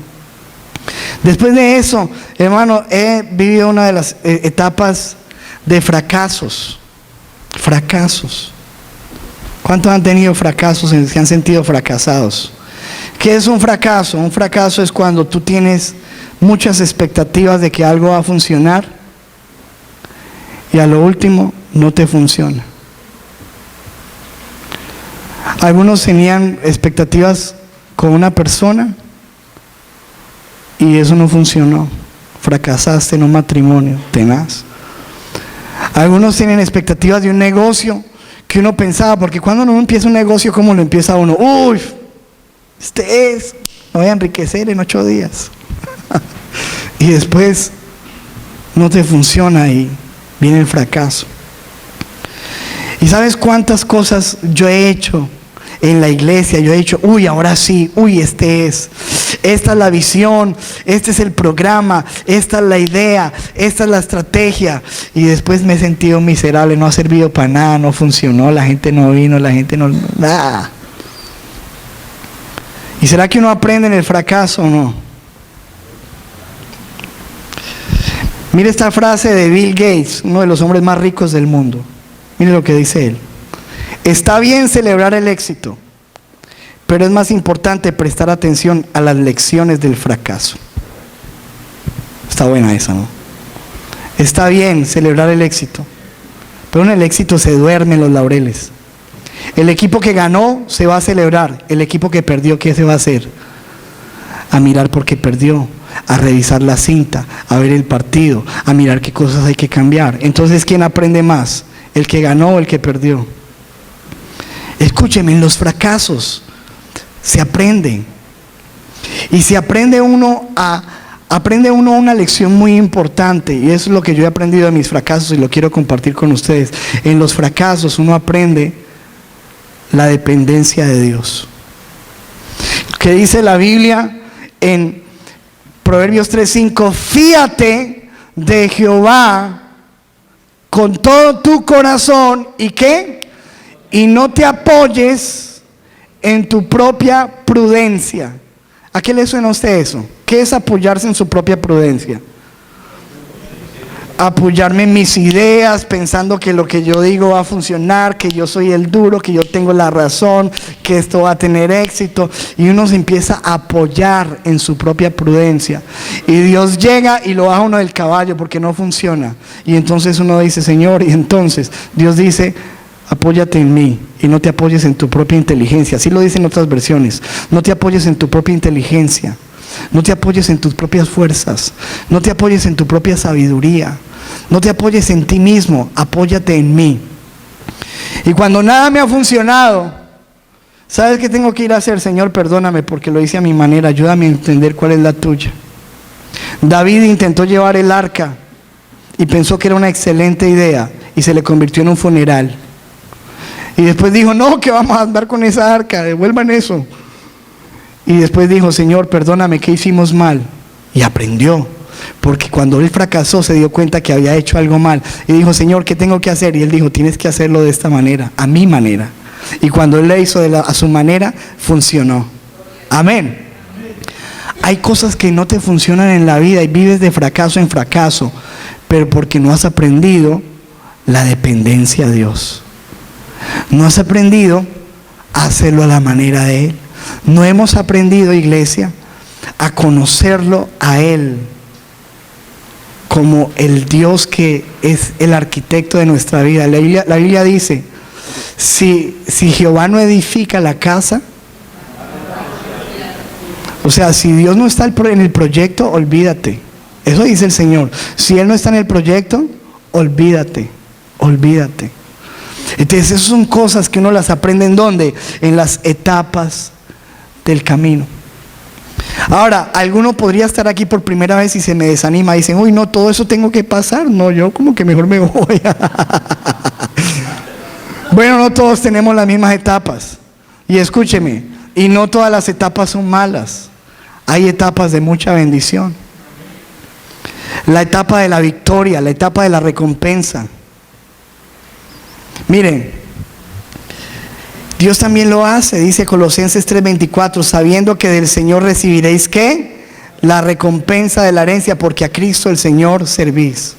Después de eso, hermano, he vivido una de las etapas de fracasos. Fracasos. ¿Cuántos han tenido fracasos en que se han sentido fracasados? ¿Qué es un fracaso? Un fracaso es cuando tú tienes muchas expectativas de que algo va a funcionar y a lo último no te funciona. Algunos tenían expectativas con una persona y eso no funcionó. Fracasaste en un matrimonio tenaz. Algunos tienen expectativas de un negocio que uno pensaba, porque cuando uno empieza un negocio, ¿cómo lo empieza uno? Uy, me voy a enriquecer en 8 días. Y después no te funciona y viene el fracaso. ¿Y sabes cuántas cosas yo he hecho en la iglesia? Yo he dicho, uy, ahora sí, uy, esta es la visión, este es el programa, esta es la idea, esta es la estrategia. Y después me he sentido miserable, no ha servido para nada, no funcionó, la gente no vino, la gente no, nada. ¿Y será que uno aprende en el fracaso o no? Mire esta frase de Bill Gates, uno de los hombres más ricos del mundo. Mire lo que dice él. Está bien celebrar el éxito, pero es más importante prestar atención a las lecciones del fracaso. Está buena esa, ¿no? Está bien celebrar el éxito, pero en el éxito se duerme en los laureles. El equipo que ganó se va a celebrar, el equipo que perdió, ¿qué se va a hacer? A mirar por qué perdió, a revisar la cinta, a ver el partido, a mirar qué cosas hay que cambiar. Entonces, ¿quién aprende más? ¿El que ganó o el que perdió? Escúcheme, en los fracasos se aprende. Y si aprende uno una lección muy importante, y eso es lo que yo he aprendido de mis fracasos y lo quiero compartir con ustedes. En los fracasos uno aprende la dependencia de Dios. ¿Qué dice la Biblia en Proverbios 3:5? Fíate de Jehová con todo tu corazón, ¿y qué? Y no te apoyes en tu propia prudencia. ¿A qué le suena a usted eso? ¿Qué es apoyarse en su propia prudencia? Apoyarme en mis ideas, pensando que lo que yo digo va a funcionar, que yo soy el duro, que yo tengo la razón, que esto va a tener éxito. Y uno se empieza a apoyar en su propia prudencia. Y Dios llega y lo baja uno del caballo porque no funciona. Y entonces uno dice, Señor, y entonces Dios dice, apóyate en mí y no te apoyes en tu propia inteligencia. Así lo dicen otras versiones. No te apoyes en tu propia inteligencia. No te apoyes en tus propias fuerzas. No te apoyes en tu propia sabiduría. No te apoyes en ti mismo. Apóyate en mí. Y cuando nada me ha funcionado, ¿sabes qué tengo que ir a hacer? Señor, perdóname porque lo hice a mi manera. Ayúdame a entender cuál es la tuya. David intentó llevar el arca y pensó que era una excelente idea y se le convirtió en un funeral. Y después dijo, no, que vamos a andar con esa arca, devuelvan eso. Y después dijo, Señor, perdóname, ¿qué hicimos mal? Y aprendió, porque cuando él fracasó se dio cuenta que había hecho algo mal. Y dijo, Señor, ¿qué tengo que hacer? Y él dijo, tienes que hacerlo de esta manera, a mi manera. Y cuando él le hizo a su manera, funcionó. Amén. Hay cosas que no te funcionan en la vida y vives de fracaso en fracaso, pero porque no has aprendido la dependencia de Dios. No has aprendido a hacerlo a la manera de Él. No hemos aprendido, iglesia, a conocerlo a Él como el Dios que es el arquitecto de nuestra vida. La Biblia dice, si Jehová no edifica la casa, o sea, si Dios no está en el proyecto, olvídate. Eso dice el Señor. Si Él no está en el proyecto, olvídate. Entonces esas son cosas que uno las aprende ¿en dónde? En las etapas del camino. Ahora, alguno podría estar aquí por primera vez y se me desanima. Dicen, uy, no, todo eso tengo que pasar. No, yo como que mejor me voy. Bueno, no todos tenemos las mismas etapas. Y escúcheme, y no todas las etapas son malas. Hay etapas de mucha bendición. La etapa de la victoria, la etapa de la recompensa. Miren, Dios también lo hace, dice Colosenses 3:24, sabiendo que del Señor recibiréis ¿qué? La recompensa de la herencia, porque a Cristo el Señor servís.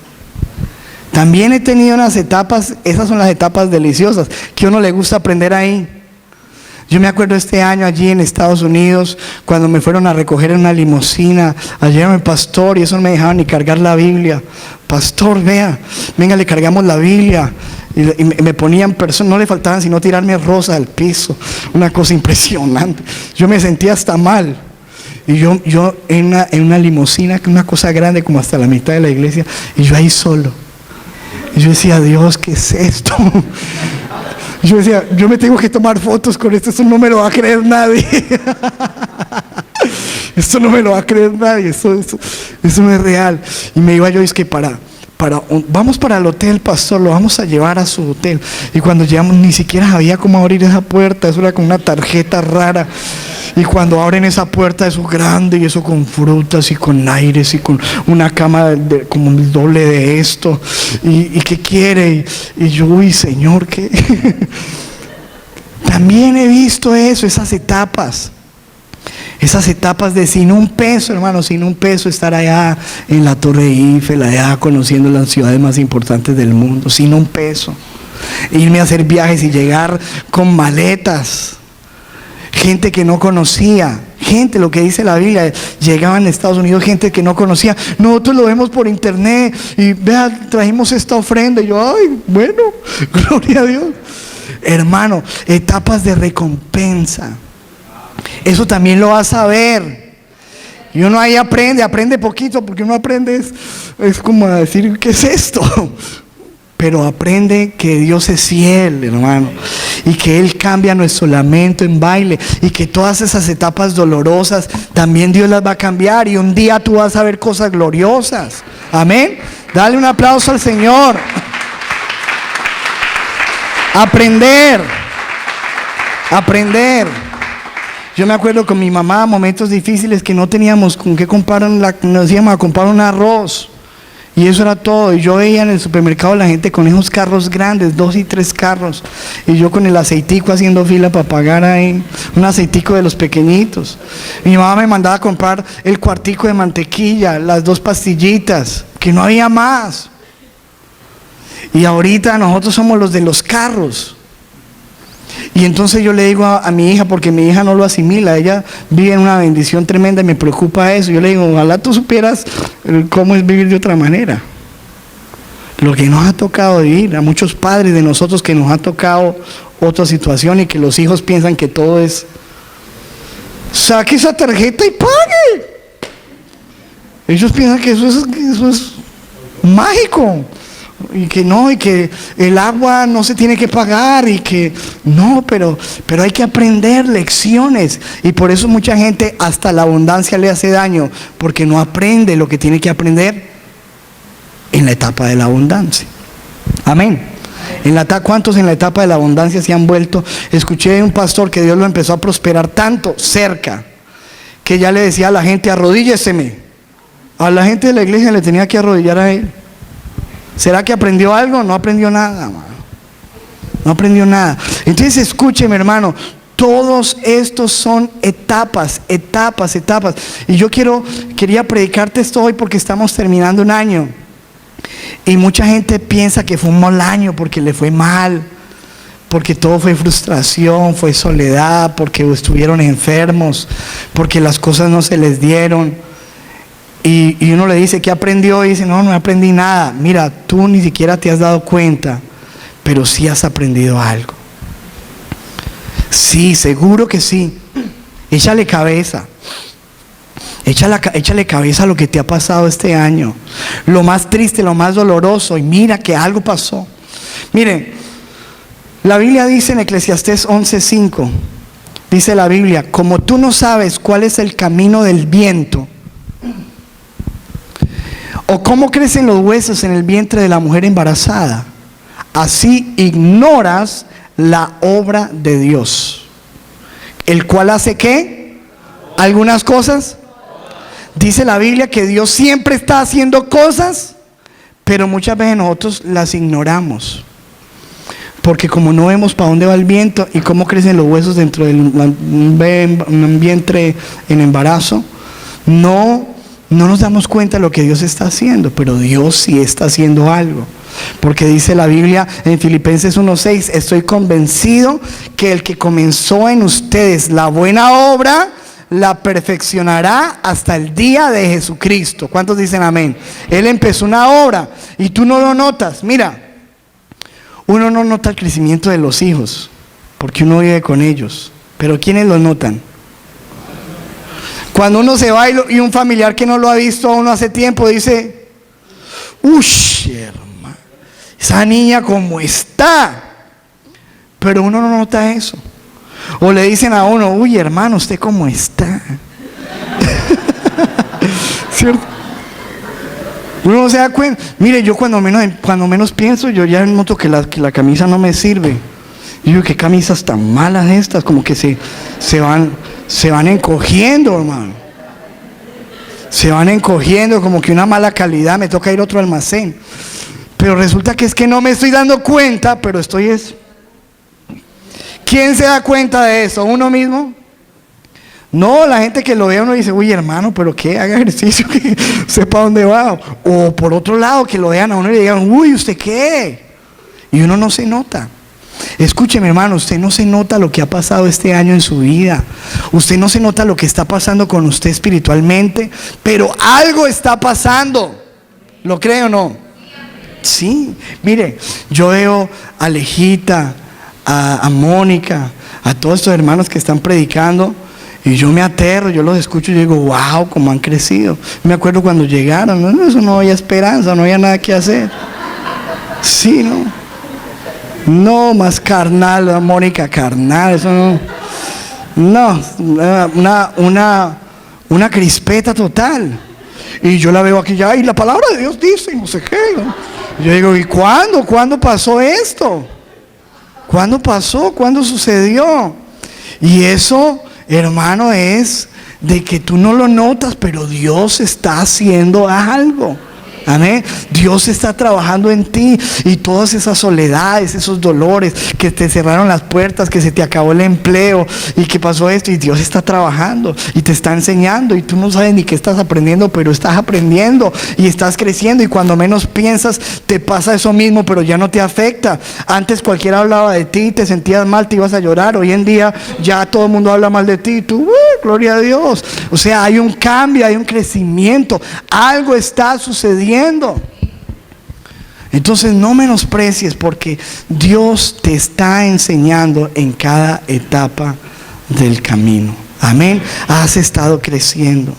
También he tenido unas etapas, esas son las etapas deliciosas, que a uno le gusta aprender ahí. Yo me acuerdo este año allí en Estados Unidos, cuando me fueron a recoger en una limusina, ayer el pastor, y eso no me dejaban ni cargar la Biblia. Pastor, vea, venga, le cargamos la Biblia. Y me ponían personas, no le faltaban sino tirarme rosas al piso, una cosa impresionante. Yo me sentía hasta mal. Y yo en una limusina, una cosa grande como hasta la mitad de la iglesia, y yo ahí solo. Y yo decía, Dios, ¿qué es esto? Yo decía, yo me tengo que tomar fotos con esto, esto no me lo va a creer nadie. Esto no me lo va a creer nadie, eso no es real. Y me iba yo, es que vamos para el hotel, pastor, lo vamos a llevar a su hotel. Y cuando llegamos ni siquiera sabía cómo abrir esa puerta, eso era con una tarjeta rara. Y cuando abren esa puerta, eso grande, y eso con frutas y con aires y con una cama como el doble de esto. ¿Y qué quiere? Y yo, uy, Señor, ¿qué? También he visto eso, esas etapas. Esas etapas de sin un peso, hermano, sin un peso, estar allá en la Torre Eiffel, allá conociendo las ciudades más importantes del mundo, sin un peso. Irme a hacer viajes y llegar con maletas. Gente que no conocía, gente, lo que dice la Biblia, llegaban a Estados Unidos gente que no conocía. Nosotros lo vemos por internet y vea, trajimos esta ofrenda. Y yo, ay, bueno, gloria a Dios. Hermano, etapas de recompensa. Eso también lo vas a ver. Y uno ahí aprende poquito, porque uno aprende es como decir, ¿qué es esto? Pero aprende que Dios es fiel, hermano, y que Él cambia nuestro lamento en baile, y que todas esas etapas dolorosas también Dios las va a cambiar, y un día tú vas a ver cosas gloriosas. Amén. Dale un aplauso al Señor. Aprender. Yo me acuerdo con mi mamá, momentos difíciles que no teníamos con qué comprar, nos íbamos a comprar un arroz. Y eso era todo. Y yo veía en el supermercado la gente con esos carros grandes, 2 y 3 carros. Y yo con el aceitico haciendo fila para pagar ahí, un aceitico de los pequeñitos. Mi mamá me mandaba a comprar el cuartico de mantequilla, las 2 pastillitas, que no había más. Y ahorita nosotros somos los de los carros. Y entonces yo le digo a mi hija, porque mi hija no lo asimila, ella vive en una bendición tremenda y me preocupa eso. Yo le digo, ojalá tú supieras cómo es vivir de otra manera. Lo que nos ha tocado vivir, a muchos padres de nosotros que nos ha tocado otra situación y que los hijos piensan que todo es, saque esa tarjeta y pague. Ellos piensan que eso es mágico. Y que no, y que el agua no se tiene que pagar, y que no, pero hay que aprender lecciones. Y por eso mucha gente hasta la abundancia le hace daño, porque no aprende lo que tiene que aprender en la etapa de la abundancia. Amén. ¿Cuántos en la etapa de la abundancia se han vuelto? Escuché de un pastor que Dios lo empezó a prosperar tanto cerca, que ya le decía a la gente, arrodílleseme. A la gente de la iglesia le tenía que arrodillar a él. ¿Será que aprendió algo? No aprendió nada, hermano. No aprendió nada. Entonces escúcheme, hermano, todos estos son etapas. Y yo quería predicarte esto hoy porque estamos terminando un año. Y mucha gente piensa que fue un mal año porque le fue mal, porque todo fue frustración, fue soledad, porque estuvieron enfermos, porque las cosas no se les dieron. Y uno le dice, ¿qué aprendió? Y dice, no aprendí nada. Mira, tú ni siquiera te has dado cuenta, pero sí has aprendido algo. Sí, seguro que sí. Échale cabeza. Échale cabeza a lo que te ha pasado este año. Lo más triste, lo más doloroso. Y mira que algo pasó. Miren, La Biblia dice en Eclesiastés 11:5, dice la Biblia, como tú no sabes cuál es el camino del viento, o cómo crecen los huesos en el vientre de la mujer embarazada, así ignoras la obra de Dios, el cual hace ¿qué? Algunas cosas. Dice la Biblia que Dios siempre está haciendo cosas, pero muchas veces nosotros las ignoramos, porque como no vemos para dónde va el viento y cómo crecen los huesos dentro del vientre en embarazo, no nos damos cuenta de lo que Dios está haciendo. Pero Dios sí está haciendo algo, porque dice la Biblia en Filipenses 1:6, estoy convencido que el que comenzó en ustedes la buena obra la perfeccionará hasta el día de Jesucristo. ¿Cuántos dicen amén? Él empezó una obra y tú no lo notas. Mira, uno no nota el crecimiento de los hijos porque uno vive con ellos, pero ¿quiénes lo notan? Cuando uno se va y un familiar que no lo ha visto a uno hace tiempo dice, uff, hermano, esa niña como está, pero uno no nota eso. O le dicen a uno, uy, hermano, ¿usted cómo está? ¿Cierto? Uno no se da cuenta. Mire, yo cuando menos pienso, yo ya noto que la camisa no me sirve. Y digo, ¿qué camisas tan malas estas? Como que se van encogiendo, hermano. Se van encogiendo, como que una mala calidad, me toca ir a otro almacén. Pero resulta que es que no me estoy dando cuenta, pero estoy es... ¿Quién se da cuenta de eso? ¿Uno mismo? No, la gente que lo ve a uno dice, uy, hermano, pero qué, haga ejercicio, que sepa dónde va. O por otro lado, que lo vean a uno y le digan, uy, ¿usted qué? Y uno no se nota. Escúcheme, hermano, usted no se nota lo que ha pasado este año en su vida. Usted no se nota lo que está pasando con usted espiritualmente, pero algo está pasando. ¿Lo cree o no? Sí, mire, yo veo a Alejita, a Mónica, a todos estos hermanos que están predicando, y yo me aterro, yo los escucho y digo, wow, cómo han crecido. Me acuerdo cuando llegaron, eso no había esperanza, no había nada que hacer. Sí, no, más carnal, Mónica, carnal, eso no, una crispeta total. Y yo la veo aquí ya, y la palabra de Dios dice, y no sé qué, ¿no? Yo digo, ¿y cuándo? ¿Cuándo pasó esto? ¿Cuándo pasó? ¿Cuándo sucedió? Y eso, hermano, es de que tú no lo notas, pero Dios está haciendo algo. Amén. Dios está trabajando en ti, y todas esas soledades, esos dolores, que te cerraron las puertas, que se te acabó el empleo y que pasó esto, y Dios está trabajando y te está enseñando, y tú no sabes ni qué estás aprendiendo, pero estás aprendiendo y estás creciendo, y cuando menos piensas te pasa eso mismo, pero ya no te afecta. Antes cualquiera hablaba de ti, te sentías mal, te ibas a llorar. Hoy en día ya todo el mundo habla mal de ti, y tú, gloria a Dios. O sea, hay un cambio, hay un crecimiento, algo está sucediendo. Entonces no menosprecies, porque Dios te está enseñando en cada etapa del camino. Amén. Has estado creciendo.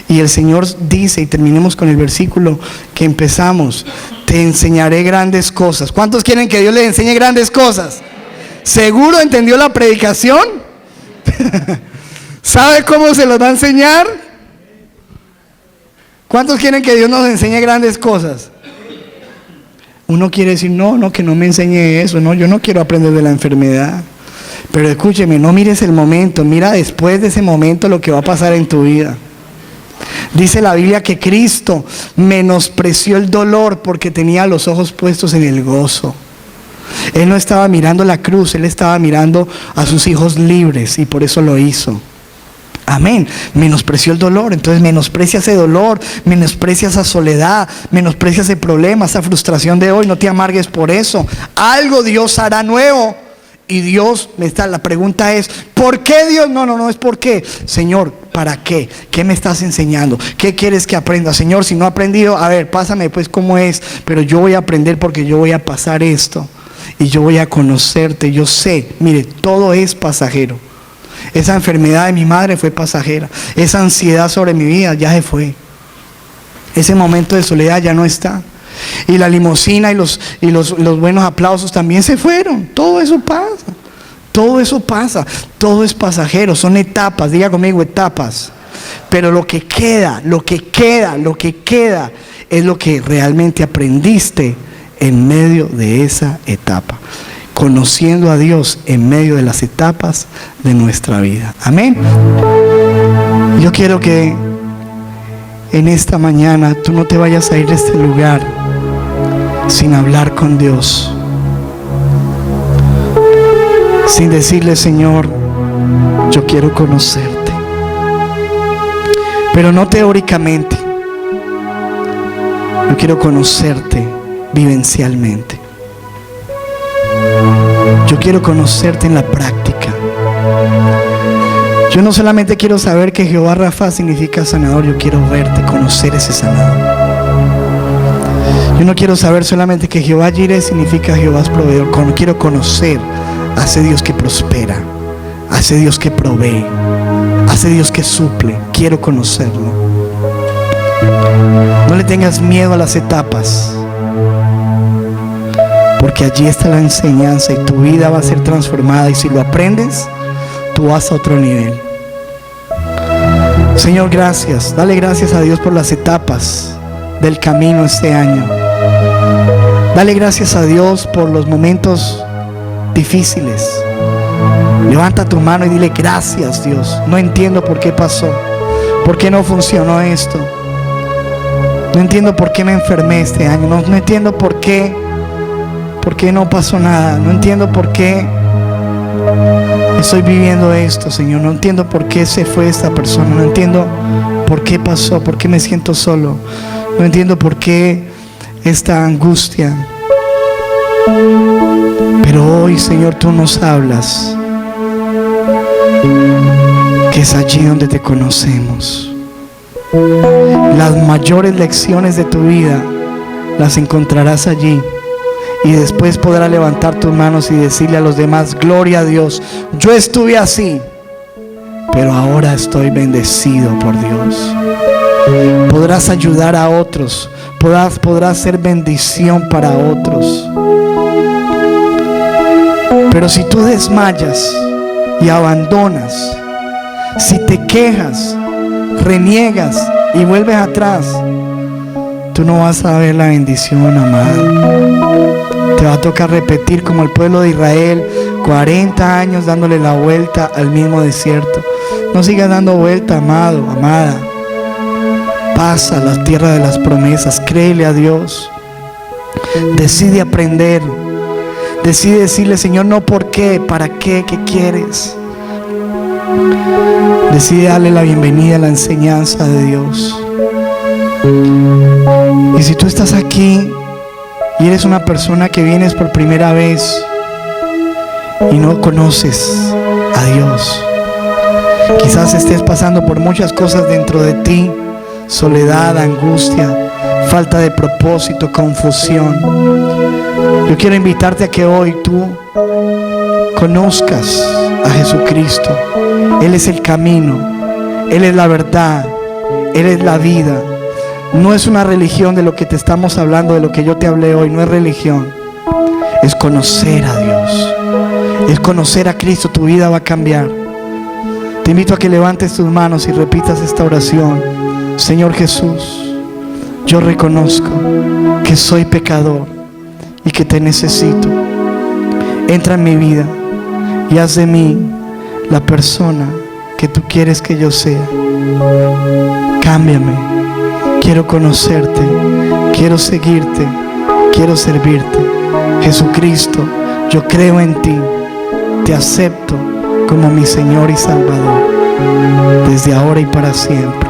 Y el Señor dice, y terminemos con el versículo que empezamos, te enseñaré grandes cosas. ¿Cuántos quieren que Dios les enseñe grandes cosas? ¿Seguro entendió la predicación? ¿Sabe cómo se los va a enseñar? ¿Cuántos quieren que Dios nos enseñe grandes cosas? Uno quiere decir, no, que no me enseñe eso. No, yo no quiero aprender de la enfermedad. Pero escúcheme, no mires el momento, mira después de ese momento lo que va a pasar en tu vida. Dice la Biblia que Cristo menospreció el dolor porque tenía los ojos puestos en el gozo. Él no estaba mirando la cruz, Él estaba mirando a sus hijos libres, y por eso lo hizo. Amén. Menospreció el dolor. Entonces menosprecia ese dolor, menosprecia esa soledad, menosprecia ese problema, esa frustración de hoy. No te amargues por eso. Algo Dios hará nuevo. Y Dios, la pregunta es, ¿por qué Dios? No es por qué. Señor, ¿para qué? ¿Qué me estás enseñando? ¿Qué quieres que aprenda? Señor, si no he aprendido, a ver, pásame pues cómo es. Pero yo voy a aprender, porque yo voy a pasar esto, y yo voy a conocerte. Yo sé, mire, todo es pasajero. Esa enfermedad de mi madre fue pasajera. Esa ansiedad sobre mi vida ya se fue. Ese momento de soledad ya no está. Y la limusina y los buenos aplausos también se fueron. Todo eso pasa. Todo eso pasa. Todo es pasajero. Son etapas. Diga conmigo, etapas. Pero lo que queda es lo que realmente aprendiste en medio de esa etapa. Conociendo a Dios en medio de las etapas de nuestra vida. Amén. Yo quiero que en esta mañana tú no te vayas a ir de este lugar sin hablar con Dios, sin decirle: Señor, yo quiero conocerte, pero no teóricamente. Yo quiero conocerte vivencialmente. Yo quiero conocerte en la práctica. Yo no solamente quiero saber que Jehová Rafa significa sanador, yo quiero verte, conocer ese sanador. Yo no quiero saber solamente que Jehová Jireh significa Jehová es proveedor. Quiero conocer a ese Dios que prospera, a ese Dios que provee, a ese Dios que suple. Quiero conocerlo. No le tengas miedo a las etapas, porque allí está la enseñanza y tu vida va a ser transformada, y si lo aprendes, tú vas a otro nivel. Señor, gracias. Dale gracias a Dios por las etapas del camino este año. Dale gracias a Dios por los momentos difíciles. Levanta tu mano y dile: gracias, Dios. No entiendo por qué pasó, por qué no funcionó esto. No entiendo por qué me enfermé este año. No entiendo por qué no pasó nada. No entiendo por qué estoy viviendo esto, Señor. No entiendo por qué se fue esta persona. No entiendo por qué pasó, por qué me siento solo. No entiendo por qué esta angustia. Pero hoy, Señor, tú nos hablas que es allí donde te conocemos. Las mayores lecciones de tu vida las encontrarás allí. Y después podrás levantar tus manos y decirle a los demás: gloria a Dios, yo estuve así, pero ahora estoy bendecido por Dios. Podrás ayudar a otros, podrás ser bendición para otros. Pero si tú desmayas y abandonas, si te quejas, reniegas y vuelves atrás, tú no vas a ver la bendición, amado. Te va a tocar repetir como el pueblo de Israel, 40 años dándole la vuelta al mismo desierto. No sigas dando vuelta, amado, amada. Pasa a la tierra de las promesas. Créele a Dios. Decide aprender. Decide decirle: Señor, no por qué, para qué, qué quieres. Decide darle la bienvenida a la enseñanza de Dios. Y si tú estás aquí y eres una persona que vienes por primera vez y no conoces a Dios, quizás estés pasando por muchas cosas dentro de ti: soledad, angustia, falta de propósito, confusión. Yo quiero invitarte a que hoy tú conozcas a Jesucristo. Él es el camino, Él es la verdad, Él es la vida. No es una religión de lo que te estamos hablando, de lo que yo te hablé hoy. No es religión, es conocer a Dios, es conocer a Cristo. Tu vida va a cambiar. Te invito a que levantes tus manos y repitas esta oración: Señor Jesús, yo reconozco que soy pecador y que te necesito. Entra en mi vida y haz de mí la persona que tú quieres que yo sea. Cámbiame. Quiero conocerte, quiero seguirte, quiero servirte. Jesucristo, yo creo en ti, te acepto como mi Señor y Salvador, desde ahora y para siempre.